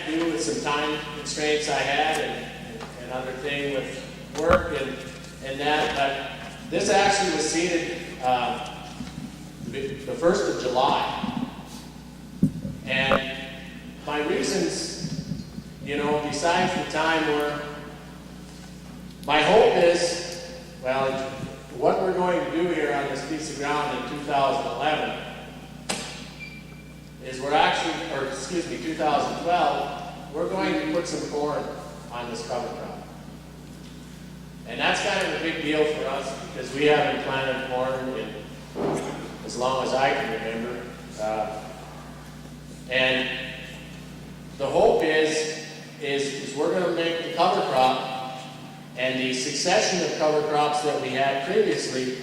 to do with some time constraints I had and other thing with work and that, but this actually was seeded the 1st of July. And my reasons, you know, besides the time were, my hope is, well, what we're going to do here on this piece of ground in 2011 is 2012, we're going to put some corn on this cover crop. And that's kind of a big deal for us because we haven't planted corn in as long as I can remember. And the hope is we're going to make the cover crop and the succession of cover crops that we had previously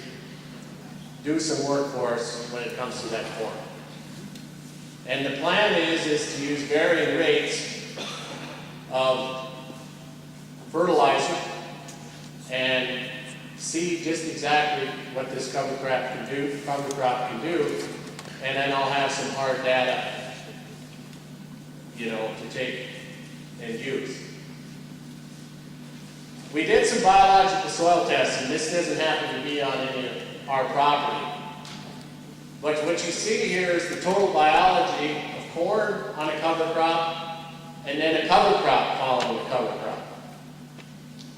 do some work for us when it comes to that corn. And the plan is to use varying rates of fertilizer and see just exactly what this cover crop can do, and then I'll have some hard data, you know, to take and use. We did some biological soil tests, and this doesn't happen to be on any of our property. But what you see here is the total biology of corn on a cover crop, and then a cover crop following a cover crop.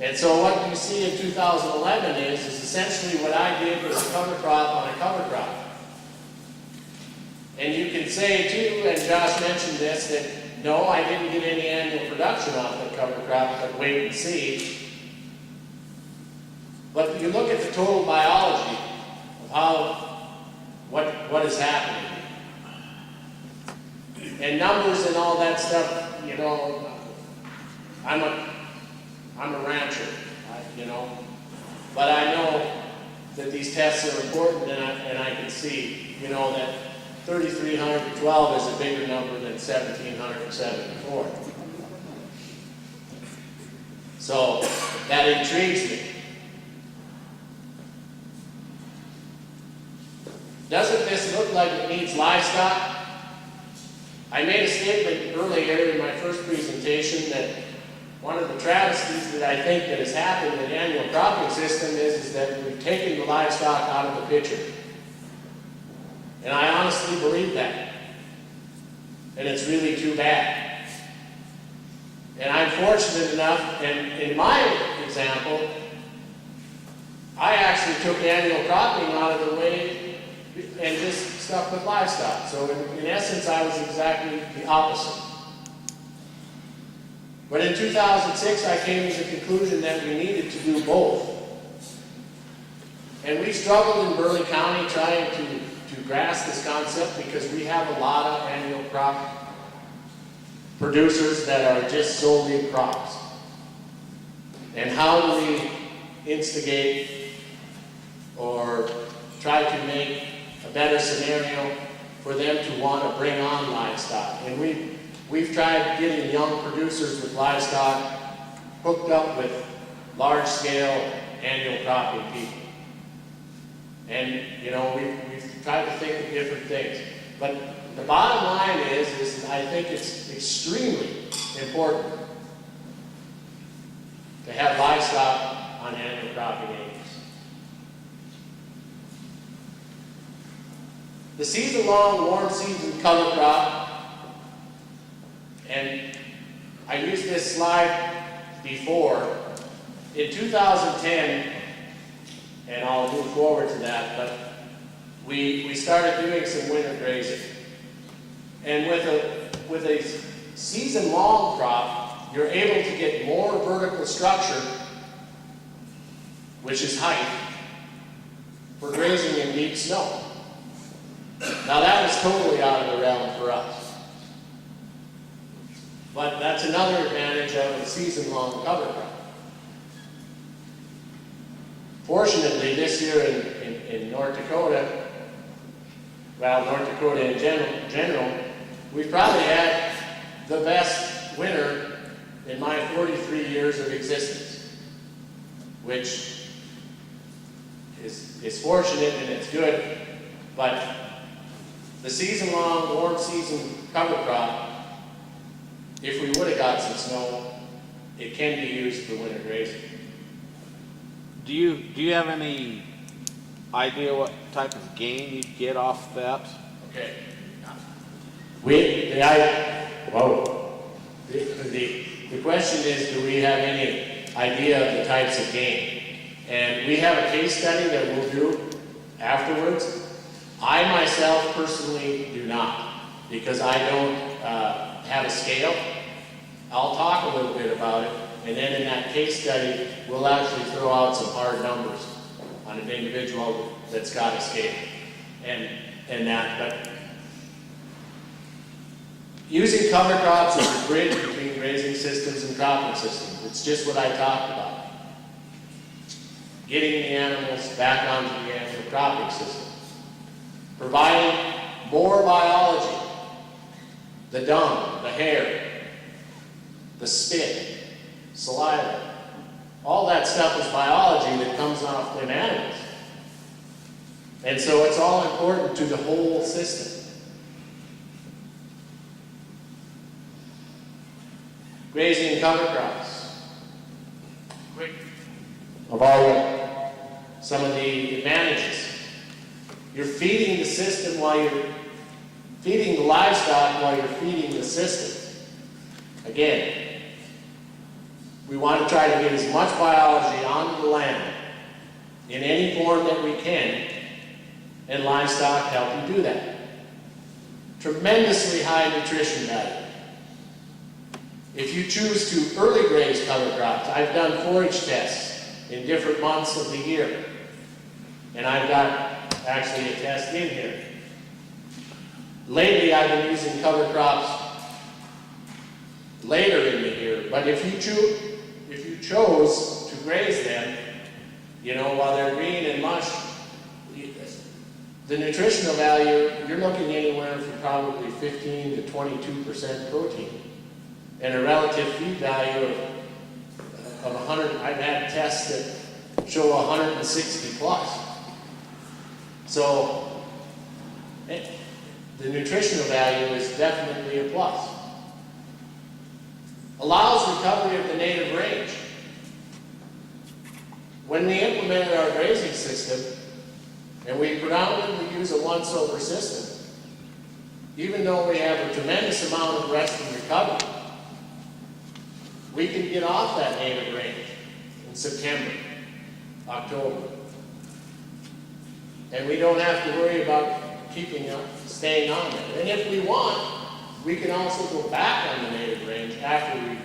And so what you see in 2011 is essentially what I did with a cover crop on a cover crop. And you can say too, and Josh mentioned this, that no, I didn't get any annual production off the cover crop, but wait and see. But you look at the total biology of what is happening. And numbers and all that stuff, you know, I'm a rancher, you know, but I know that these tests are important, and I can see, you know, that 3,312 is a bigger number than 1,774. So that intrigues me. Doesn't this look like it needs livestock? I made a statement earlier in my first presentation that one of the travesties that I think that has happened in the annual cropping system is that we've taken the livestock out of the picture. And I honestly believe that. And it's really too bad. And I'm fortunate enough, and in my example, I actually took annual cropping out of the way and just stuck with livestock. So in essence, I was exactly the opposite. But in 2006, I came to the conclusion that we needed to do both. And we struggled in Burleigh County trying to grasp this concept because we have a lot of annual crop producers that are just solely crops. And how do we instigate or try to make a better scenario for them to want to bring on livestock? And we've tried getting young producers with livestock hooked up with large-scale annual cropping people. And, you know, we've tried to think of different things. But the bottom line is I think it's extremely important to have livestock on annual cropping acres. The season-long warm season cover crop, and I used this slide before, in 2010, and I'll move forward to that, but we started doing some winter grazing. And with a season-long crop, you're able to get more vertical structure, which is height, for grazing in deep snow. Now that was totally out of the realm for us. But that's another advantage of a season-long cover crop. Fortunately, this year in North Dakota, well, North Dakota in general, we've probably had the best winter in my 43 years of existence, which is fortunate and it's good, but the season-long warm season cover crop if we would have got some snow, it can be used for winter grazing. Do you have any idea what type of gain you'd get off that? Okay. The question is, do we have any idea of the types of game? And we have a case study that we'll do afterwards. I myself personally do not, because I don't have a scale. I'll talk a little bit about it, and then in that case study, we'll actually throw out some hard numbers on an individual that's got a scale. And that, but using cover crops as a bridge between grazing systems and cropping systems. It's just what I talked about. Getting the animals back onto the annual cropping system. Providing more biology. The dung, the hair, the spit, saliva. All that stuff is biology that comes off in animals. And so it's all important to the whole system. Grazing and cover crops. Quick. Of all some of the advantages. You're feeding the system while you're feeding the livestock while you're feeding the system. Again, we want to try to get as much biology onto the land in any form that we can, and livestock help you do that. Tremendously high nutrition value. If you choose to early graze cover crops, I've done forage tests in different months of the year. And I've got actually a test in here. Lately, I've been using cover crops later in the year. But if you chose to graze them, you know, while they're green and lush, the nutritional value, you're looking anywhere from probably 15 to 22% protein. And a relative feed value of 100, I've had tests that show 160 plus. So, the nutritional value is definitely a plus. Allows recovery of the native range. When we implemented our grazing system, and we predominantly use a once-over system, even though we have a tremendous amount of rest and recovery, we can get off that native range in September, October. And we don't have to worry about staying on there. And if we want, we can also go back on the native range after we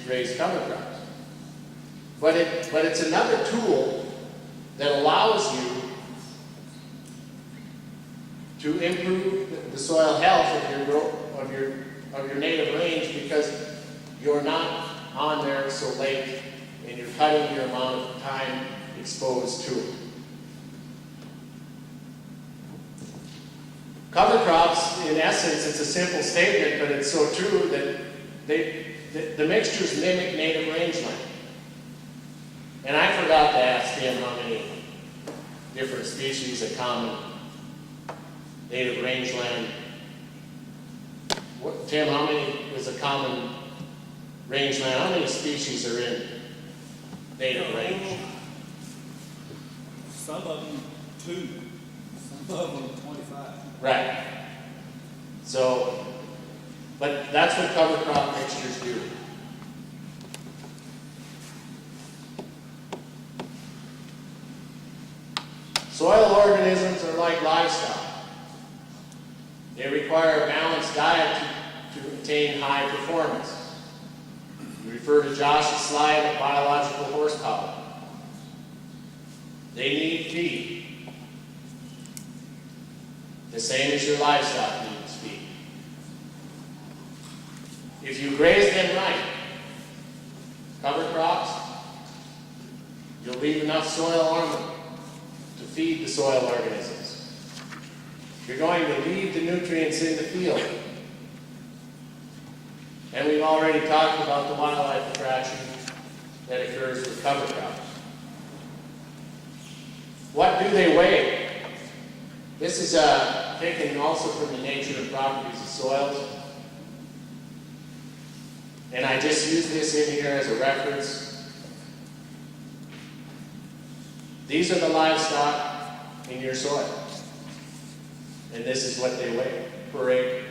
graze cover crops. But it's another tool that allows you to improve the soil health of your native range, because you're not on there so late and you're cutting your amount of time exposed to it. Cover crops, in essence, it's a simple statement, but it's so true that the mixtures mimic native rangeland. And I forgot to ask Tim how many different species of common native rangeland. Tim, how many is a common rangeland? How many species are in native range? Some of them 2, some of them 25. Right. So, but that's what cover crop mixtures do. Soil organisms are like livestock. They require a balanced diet to attain high performance. We refer to Josh's slide of biological horsepower. They need feed. The same as your livestock needs feed. If you graze them right, cover crops, you'll leave enough soil armor to feed the soil organisms. You're going to leave the nutrients in the field. And we've already talked about the wildlife attraction that occurs with cover crops. What do they weigh? This is taken also from the nature and properties of soils. And I just use this in here as a reference. These are the livestock in your soil. And this is what they weigh per acre.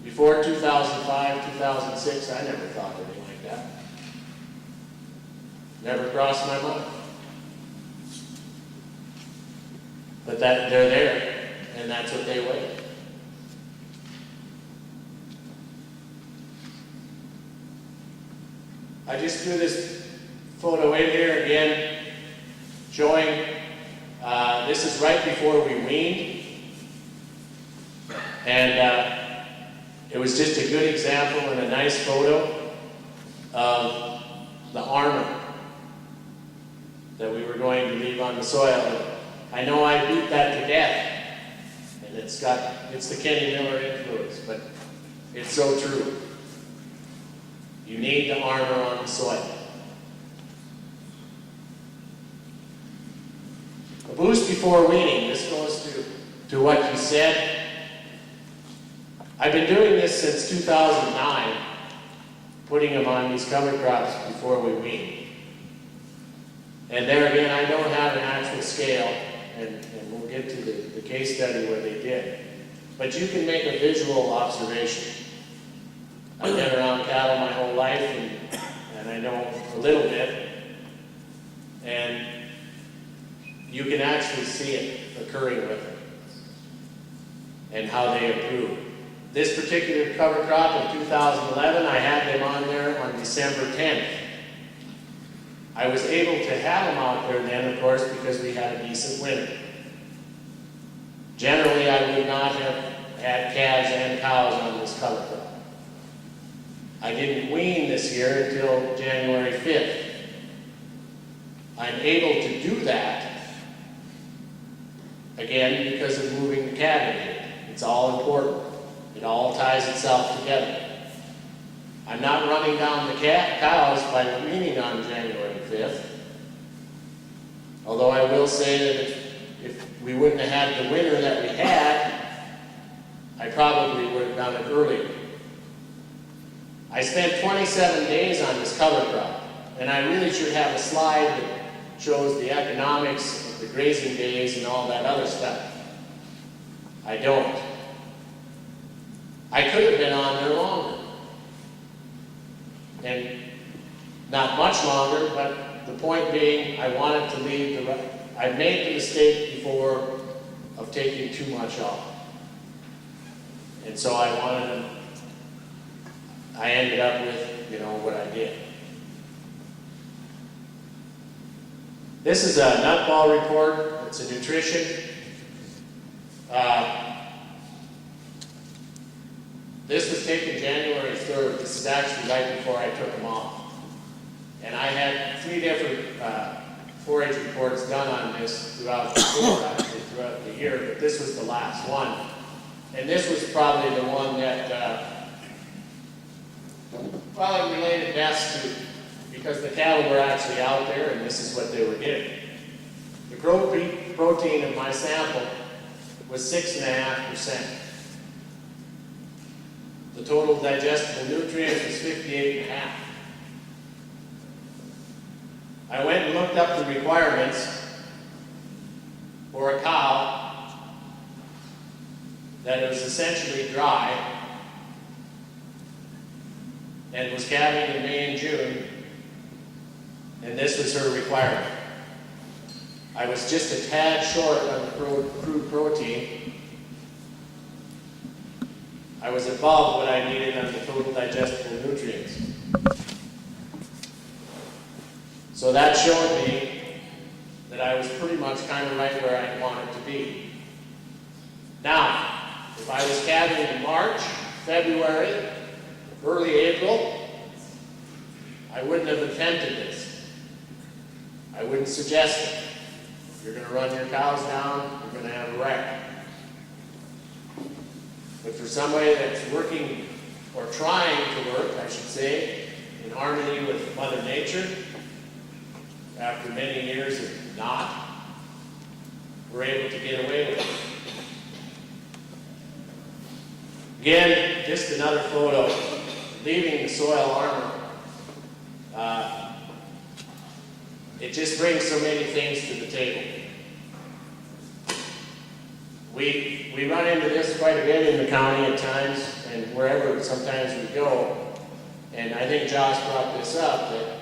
Before 2005, 2006, I never thought anything like that. Never crossed my mind. But that they're there, and that's what they weigh. I just threw this photo in here again, showing this is right before we weaned. And it was just a good example and a nice photo of the armor that we were going to leave on the soil. I know I beat that to death, and it's the Kenny Miller influence, but it's so true. You need the armor on the soil. A boost before weaning. This goes to what you said. I've been doing this since 2009, putting them on these cover crops before we wean. And there again, I don't have an actual scale, and we'll get to the case study where they did. But you can make a visual observation. I've been around cattle my whole life, and I know a little bit. And you can actually see it occurring with them and how they improve. This particular cover crop in 2011, I had them on there on December 10th. I was able to have them out there then, of course, because we had a decent winter. Generally, I would not have had calves and cows on this cover crop. I didn't wean this year until January 5th. I'm able to do that, again, because of moving the calving date. It's all important. It all ties itself together. I'm not running down the cows by weaning on January 5th. Although I will say that if we wouldn't have had the winter that we had, I probably would have done it earlier. I spent 27 days on this cover crop, and I really should have a slide that shows the economics of the grazing days and all that other stuff. I don't. I could have been on there longer. And not much longer, but the point being, I wanted to leave I made the mistake before of taking too much off. And so I ended up with, what I did. This is a Nutbal Report. It's a nutrition. This was taken January 3rd. This is actually right before I took them off. And I had 3 different forage reports done on this throughout the year, but this was the last one. And this was probably the one that it related best to, because the cattle were actually out there and this is what they were getting. The protein in my sample was 6.5%. The total digestible nutrients was 58.5. I went and looked up the requirements for a cow that was essentially dry and was calving in May and June, and this was her requirement. I was just a tad short on the crude protein. I was above what I needed on the total digestible nutrients. So that showed me that I was pretty much kind of right where I wanted to be. Now, if I was calving in March, February, early April, I wouldn't have attempted this. I wouldn't suggest it. If you're going to run your cows down, you're going to have a wreck. But for somebody that's working, or trying to work, I should say, in harmony with Mother Nature, after many years of not, we're able to get away with it. Again, just another photo, leaving the soil armor. It just brings so many things to the table. We run into this quite a bit in the county at times, and wherever sometimes we go. And I think Josh brought this up, that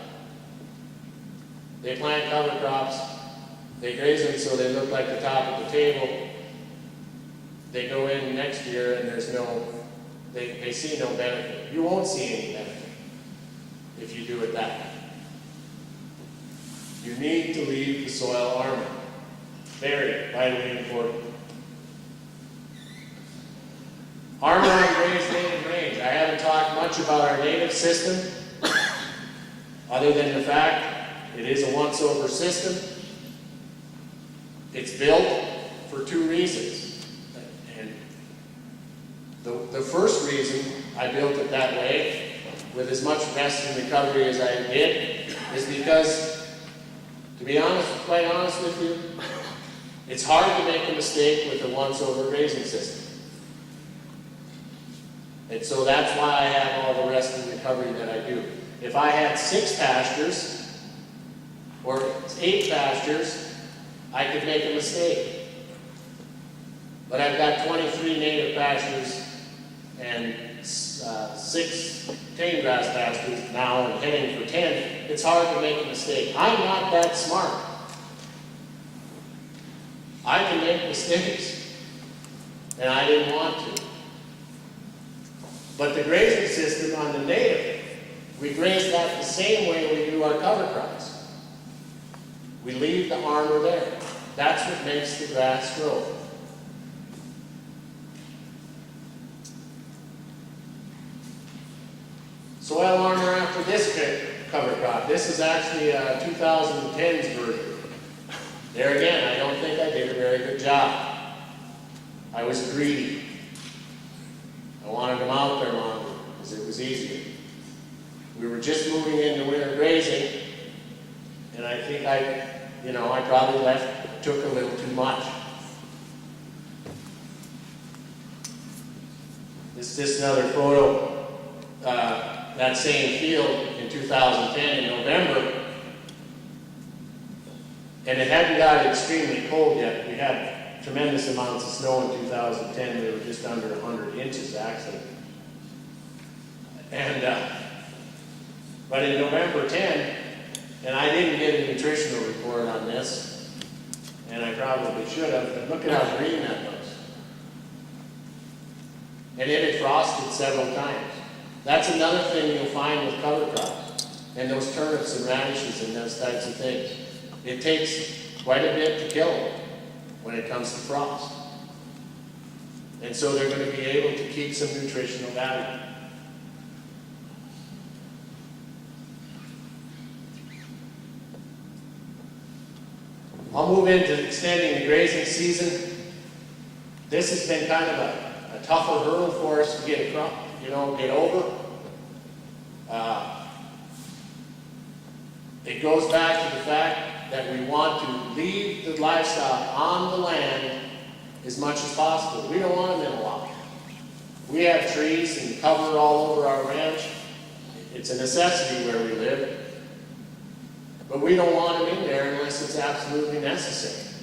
they plant cover crops, they graze them so they look like the top of the table. They go in next year and there's no, they see no benefit. You won't see any benefit if you do it that way. You need to leave the soil armor. Very vitally important. Armor on grazed native range. I haven't talked much about our native system, other than the fact it is a once-over system. It's built for two reasons. And the first reason I built it that way, with as much rest and recovery as I did, is because, to be honest, quite honest with you, it's hard to make a mistake with a once-over grazing system. And so that's why I have all the rest and recovery that I do. If I had 6 pastures, or 8 pastures, I could make a mistake. But I've got 23 native pastures and 6 tame grass pastures now and heading for 10. It's hard to make a mistake. I'm not that smart. I can make mistakes, and I didn't want to. But the grazing system on the native, we graze that the same way we do our cover crops. We leave the armor there. That's what makes the grass grow. Soil armor after this cover crop. This is actually a 2010's version. There again, I don't think I did a very good job. I was greedy. I wanted them out there longer because it was easier. We were just moving into winter grazing, and I think I probably took a little too much. This is just another photo. That same field in 2010 in November, and it hadn't got extremely cold yet. We had tremendous amounts of snow in 2010. We were just under 100 inches actually. And but in November 10, and I didn't get a nutritional report on this, and I probably should have, but look at how green that looks. And it had frosted several times. That's another thing you'll find with cover crops, and those turnips and radishes and those types of things. It takes quite a bit to kill them when it comes to frost. And so they're going to be able to keep some nutritional value. I'll move into extending the grazing season. This has been kind of a tougher hurdle for us to get across, get over. It goes back to the fact that we want to leave the livestock on the land as much as possible. We don't want them in a lot. We have trees and cover all over our ranch. It's a necessity where we live. But we don't want them in there unless it's absolutely necessary.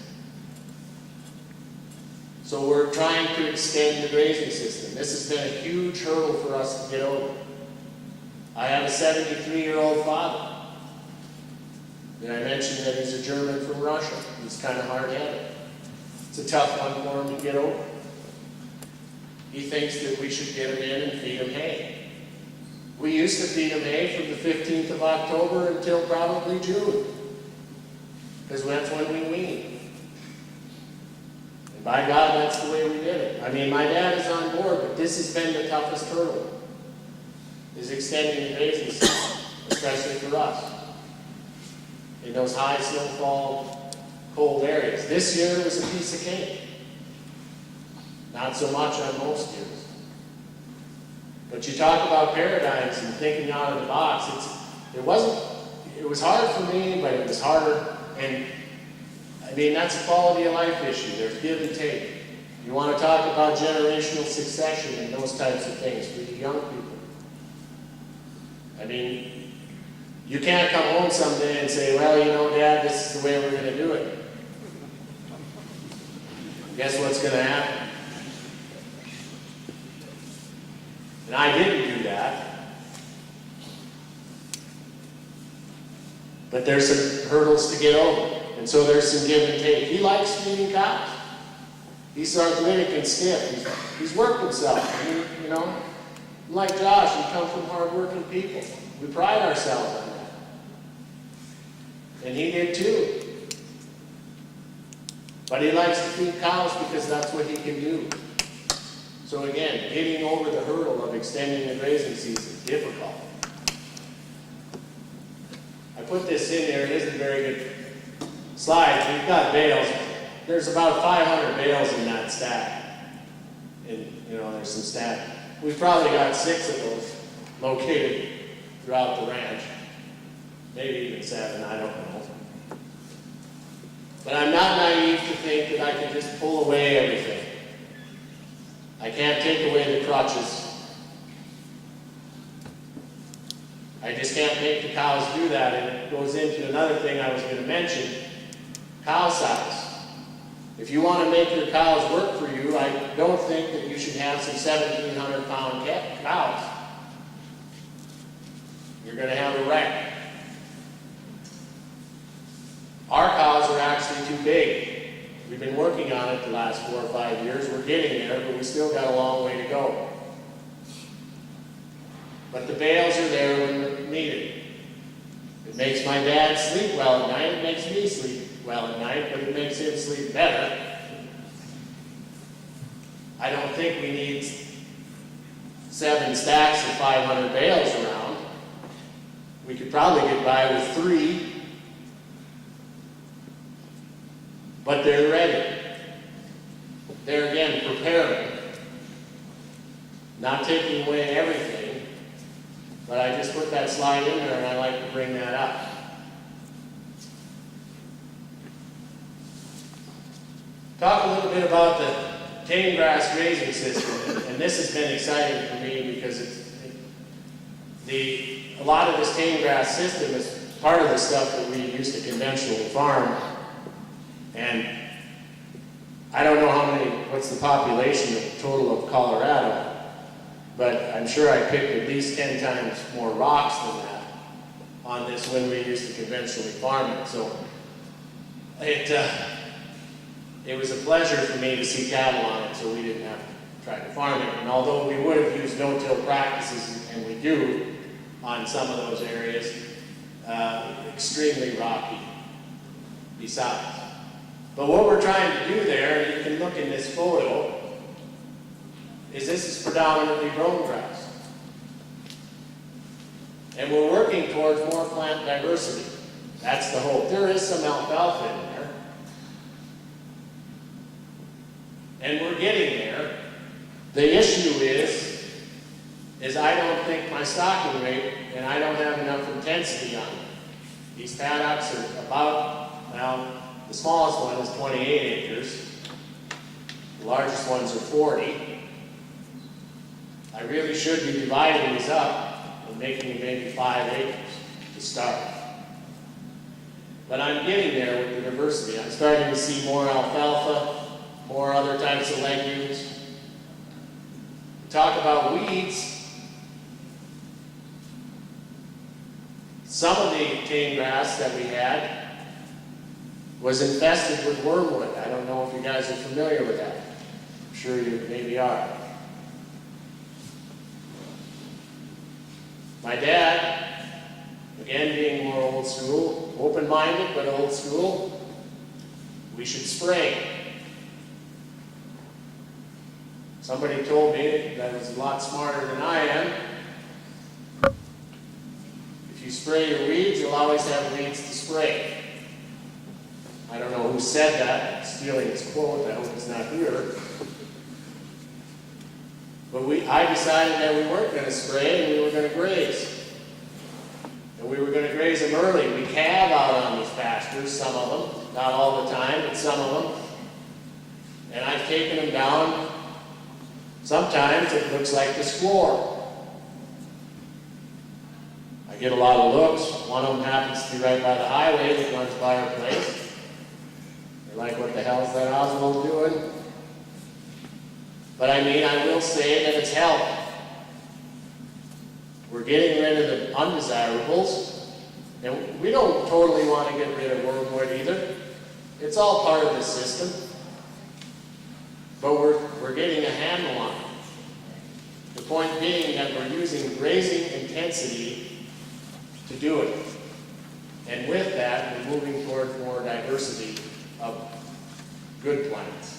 So we're trying to extend the grazing system. This has been a huge hurdle for us to get over. I have a 73-year-old father. And I mentioned that he's a German from Russia. He's kind of hard-headed. It's a tough one for him to get over. He thinks that we should get him in and feed him hay. We used to feed him hay from the 15th of October until probably June, because that's when we wean. And by God, that's the way we did it. I mean, my dad is on board, but this has been the toughest hurdle, is extending the grazing season, especially for us, in those high snowfall, cold areas. This year was a piece of cake. Not so much on most years. But you talk about paradigms and thinking out of the box. It was hard for me, but it was harder. And I mean, that's a quality of life issue. There's give and take. You want to talk about generational succession and those types of things for you young people. I mean, you can't come home someday and say, well, you know, Dad, this is the way we're going to do it. Guess what's going to happen? And I didn't do that. But there's some hurdles to get over. And so there's some give and take. He likes feeding cows. He's arthritic and stiff. He's worked himself. I mean, you know, like Josh, we come from hard-working people. We pride ourselves on that. And he did too. But he likes to feed cows because that's what he can do. So again, getting over the hurdle of extending the grazing season is difficult. I put this in there. It isn't a very good slide. We've got bales. There's about 500 bales in that stack. And, you know, there's some stack. We've probably got 6 of those located throughout the ranch. Maybe even 7, I don't know. But I'm not naive to think that I can just pull away everything. I can't take away the crutches. I just can't make the cows do that, and it goes into another thing I was going to mention, cow size. If you want to make your cows work for you, I don't think that you should have some 1,700-pound cows. You're going to have a wreck. Our cows are actually too big. We've been working on it the last 4 or 5 years. We're getting there, but we still got a long way to go. But the bales are there when they're needed. It makes my dad sleep well at night. It makes me sleep well at night, but it makes him sleep better. I don't think we need 7 stacks of 500 bales around. We could probably get by with 3. But they're ready. They're again preparing. Not taking away everything. But I just put that slide in there and I like to bring that up. Talk a little bit about the tame grass grazing system. And this has been exciting for me because a lot of this tame grass system is part of the stuff that we used to conventionally farm. And I don't know what's the population total of Colorado, but I'm sure I picked at least 10 times more rocks than that on this when we used to conventionally farm it. So it was a pleasure for me to see cattle on it, so we didn't have to try to farm it. And although we would have used no-till practices, and we do on some of those areas, extremely rocky besides. But what we're trying to do there, and you can look in this photo, is this is predominantly brome grass. And we're working towards more plant diversity. That's the hope. There is some alfalfa in there. And we're getting there. The issue is I don't think my stocking rate, and I don't have enough intensity on it. These paddocks are about, well, the smallest one is 28 acres. The largest ones are 40. I really should be dividing these up and making them maybe 5 acres to start. But I'm getting there with the diversity. I'm starting to see more alfalfa, more other types of legumes. Talk about weeds. Some of the tame grass that we had was infested with wormwood. I don't know if you guys are familiar with that. I'm sure you maybe are. My dad, again being more old school, open-minded but old school, we should spray. Somebody told me that was a lot smarter than I am. If you spray your weeds, you'll always have weeds to spray. I don't know who said that. I'm stealing his quote. I hope it's not here. But I decided that we weren't going to spray and we were going to graze. And we were going to graze them early. We calve out on these pastures, some of them. Not all the time, but some of them. And I taken them down. Sometimes it looks like this floor. I get a lot of looks. One of them happens to be right by the highway that runs by our place. They're like, what the hell is that Oswald doing? But I mean, I will say that it's helped. We're getting rid of the undesirables, and we don't totally want to get rid of wormwood either. It's all part of the system, but we're getting a handle on it. The point being that we're using grazing intensity to do it. And with that, we're moving toward more diversity of good plants.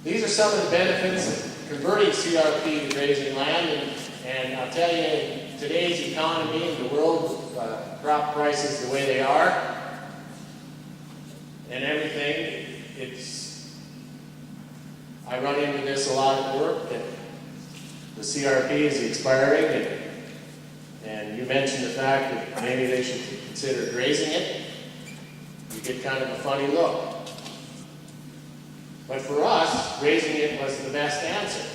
These are some of the benefits of converting CRP to grazing land, and I'll tell you, in today's economy in the world with crop prices the way they are and everything, I run into this a lot at work, that the CRP is expiring, and you mentioned the fact that maybe they should consider grazing it. You get kind of a funny look. But for us, grazing it was the best answer.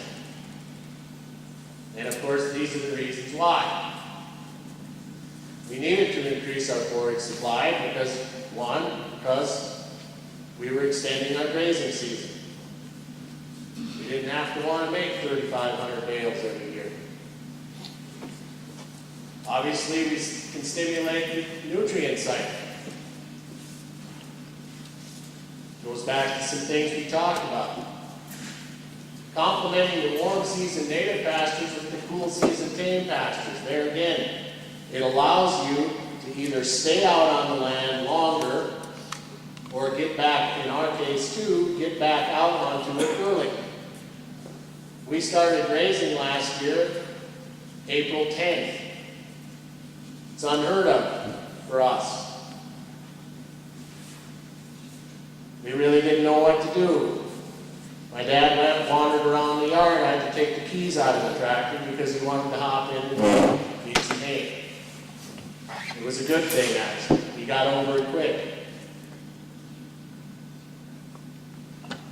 And of course, these are the reasons why. We needed to increase our forage supply because we were extending our grazing season. We didn't have to want to make 3,500 bales every year. Obviously, we can stimulate the nutrient cycle. Goes back to some things we talked about. Complementing the warm season native pastures with the cool season tame pastures. There again, it allows you to either stay out on the land longer or get back, in our case too, get back out onto it early. We started grazing last year, April 10th. It's unheard of for us. We really didn't know what to do. My dad wandered around the yard. I had to take the keys out of the tractor because he wanted to hop in and feed some hay. It was a good thing, actually. He got over it quick.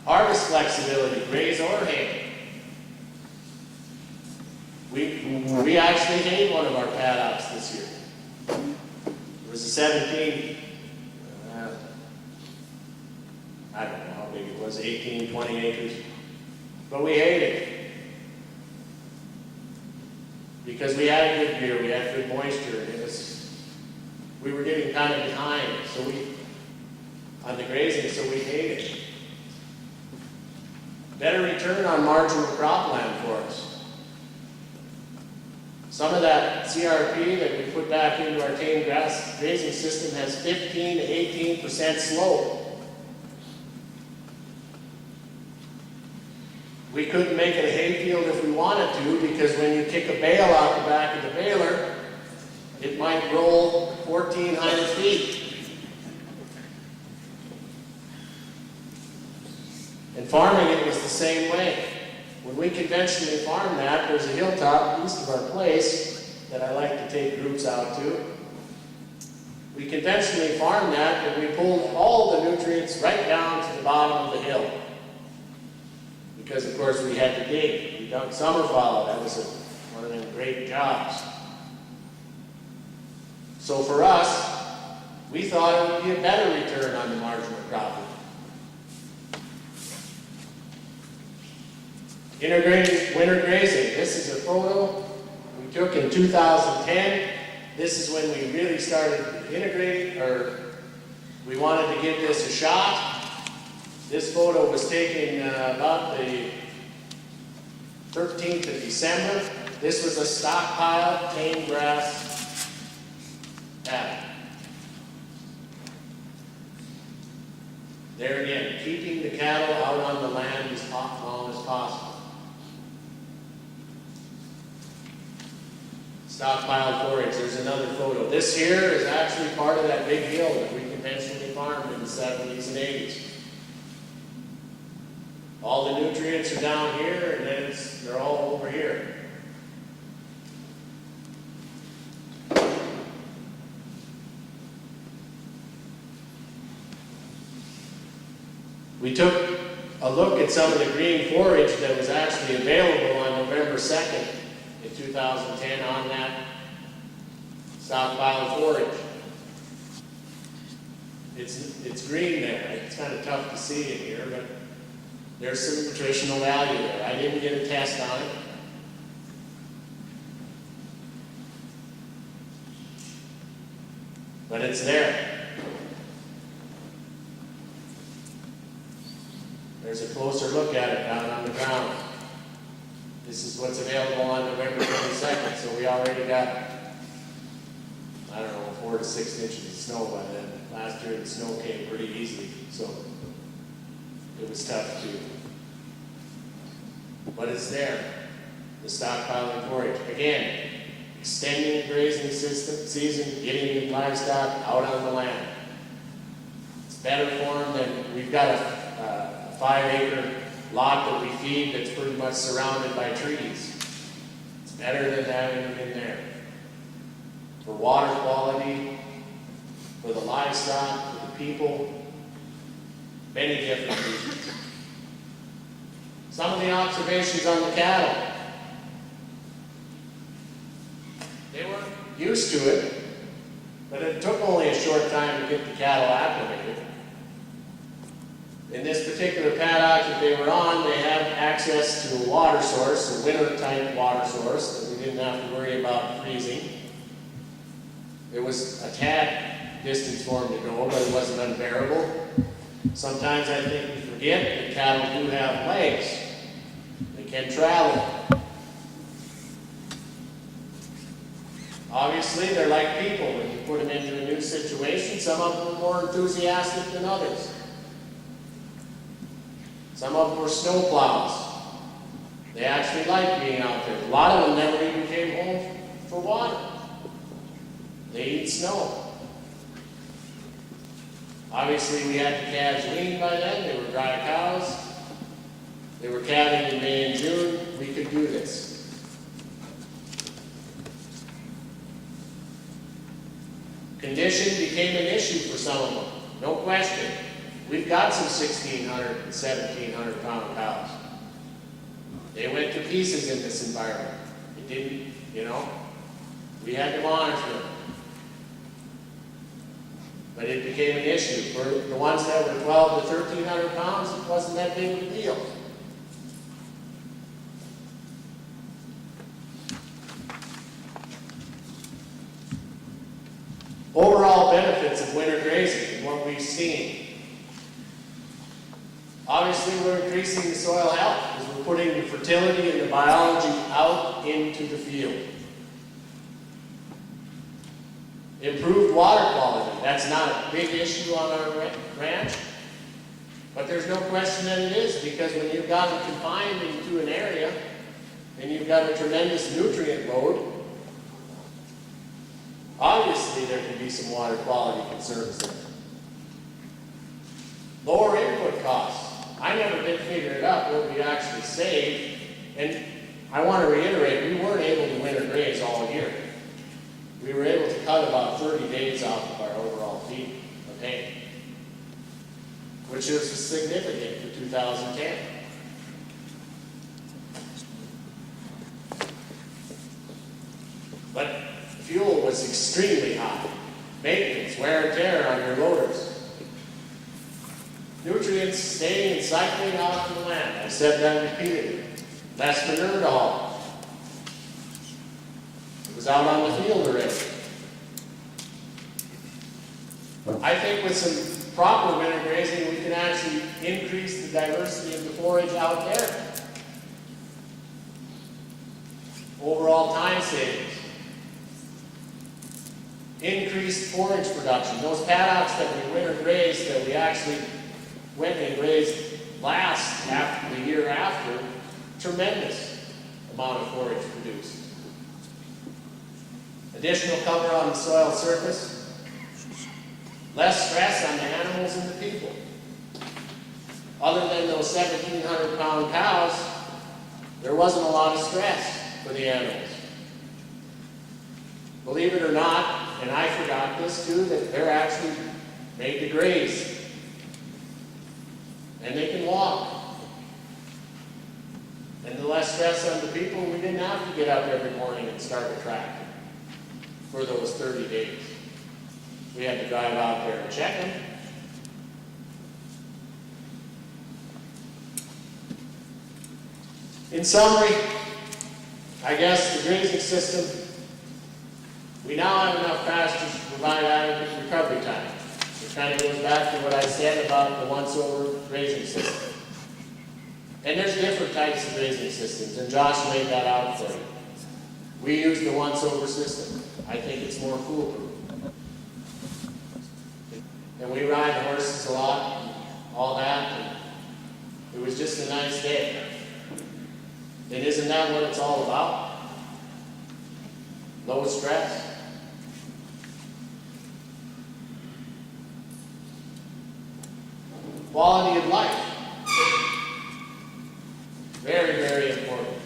Harvest flexibility, graze or hay. We actually hayed one of our paddocks this year. It was a 17, I don't know how big it was, 18, 20 acres. But we hayed it. Because we had good year, we had good moisture, and we were getting kind of behind, on the grazing, so we hayed it. Better return on marginal cropland for us. Some of that CRP that we put back into our Tame grazing system has 15 to 18% slope. We couldn't make it a hayfield if we wanted to, because when you kick a bale out the back of the baler, it might roll 1,400 feet. And farming it was the same way. When we conventionally farm that, there's a hilltop east of our place that I like to take groups out to. We conventionally farm that, and we pulled all the nutrients right down to the bottom of the hill. Because of course we had to dig. We dug summer fallow. That was one of them great jobs. So for us, we thought it would be a better return on the marginal crop. Integrating winter grazing. This is a photo we took in 2010. This is when we really started integrating, or we wanted to give this a shot. This photo was taken about the 13th of December. This was a stockpile tame grass paddock. There again, keeping the cattle out on the land as long as possible. Stockpile forage, there's another photo. This here is actually part of that big hill that we conventionally farmed in the 70s and 80s. All the nutrients are down here, and then they're all over here. We took a look at some of the green forage that was actually available on November 2nd in 2010 on that stockpile of forage. It's green there. It's kind of tough to see it here, but there's some nutritional value there. I didn't get a test on it. But it's there. There's a closer look at it down on the ground. This is what's available on November 22nd, so we already got, I don't know, 4 to 6 inches of snow by then. Last year the snow came pretty easily, so it was tough too. But it's there, the stockpiling forage. Again, extending the grazing season, getting the livestock out on the land. It's better for them than, we've got a 5-acre lot that we feed that's pretty much surrounded by trees. It's better than having them in there. For water quality, for the livestock, for the people, many different reasons. Some of the observations on the cattle. They weren't used to it, but it took only a short time to get the cattle acclimated. In this particular paddock that they were on, they had access to a water source, a winter-type water source that we didn't have to worry about freezing. There was a tad distance for them to go, but it wasn't unbearable. Sometimes I think we forget that cattle do have legs. They can travel. Obviously, they're like people. When you put them into a new situation, some of them are more enthusiastic than others. Some of them were snow plows. They actually liked being out there. A lot of them never even came home for water. They eat snow. Obviously, we had the calves weaned by then. They were dry cows. They were calving in May and June. We could do this. Condition became an issue for some of them, no question. We've got some 1,600 and 1,700 pound cows. They went to pieces in this environment. It didn't, we had to monitor them. But it became an issue. For the ones that were 12 to 1,300 pounds, it wasn't that big of a deal. Overall benefits of winter grazing and what we've seen. Obviously, we're increasing the soil health because we're putting the fertility and the biology out into the field. Improved water quality. That's not a big issue on our ranch, but there's no question that it is, because when you've got them confined into an area and you've got a tremendous nutrient load, obviously there can be some water quality concerns there. Lower input costs. I never did figure it out what we actually saved, and I want to reiterate, we weren't able to winter graze all year. We were able to cut about 30 days off of our overall feed, attain, which is significant for 2010. But fuel was extremely high. Maintenance, wear and tear on your loaders. Nutrients staying and cycling out on the land. I've said that repeatedly. Less manure to haul. It was out on the field already. I think with some proper winter grazing, we can actually increase the diversity of the forage out there. Overall time savings. Increased forage production. Those paddocks that we winter grazed, that we actually went and grazed last after the year after, tremendous amount of forage produced. Additional cover on the soil surface, less stress on the animals and the people. Other than those 1,700 pound cows, there wasn't a lot of stress for the animals. Believe it or not, and I forgot this too, that they're actually made to graze. And didn't have to get up every morning and start a tractor for those 30 days. We had to drive out there and check them. In summary, I guess the grazing system, we now have enough pastures to provide adequate recovery time. It kind of goes back to what I said about the once-over grazing system. And there's different types of grazing systems, and Josh laid that out for you. We use the once-over system. I think it's more foolproof. And we ride the horses a lot, and all that, and it was just a nice day. And isn't that what it's all about? Low stress. Quality of life. Very, very important.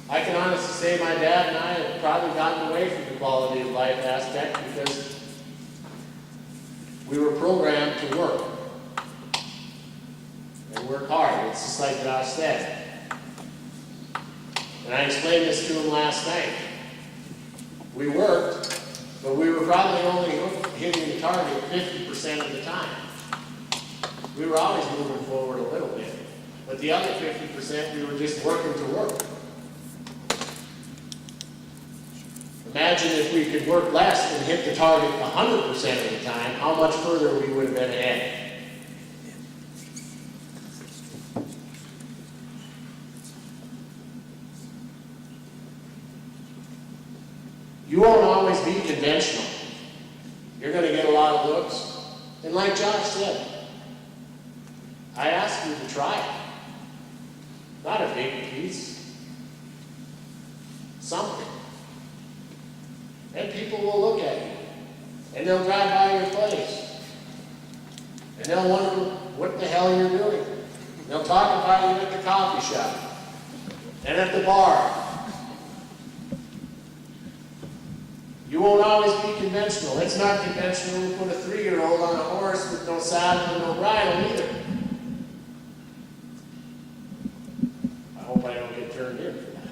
I can honestly say my dad and I have probably gotten away from the quality of life aspect because we were programmed to work. And work hard. It's just like Josh said. And I explained this to him last night. We worked, but we were probably only hitting the target 50% of the time. We were always moving forward a little bit. But the other 50%, we were just working to work. Imagine if we could work less and hit the target 100% of the time, how much further we would have been ahead. You won't always be conventional. You're going to get a lot of looks. And like Josh said, I asked you to try it. Not a big piece. Something. And people will look at you. And they'll drive by your place. And they'll wonder what the hell you're doing. They'll talk about you at the coffee shop. And at the bar. You won't always be conventional. It's not conventional to put a 3-year-old on a horse with no saddle and no bridle either. I hope I don't get turned in for that.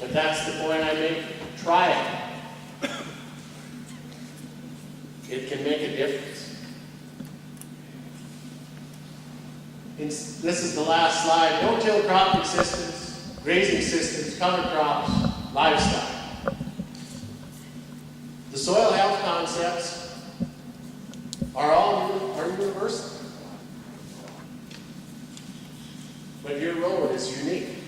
But that's the point I make. Try it. It can make a difference. This is the last slide. No-till cropping systems, grazing systems, cover crops, livestock. The soil health concepts are universal. But your road is unique.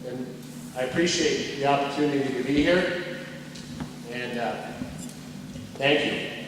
And I appreciate the opportunity to be here. And thank you.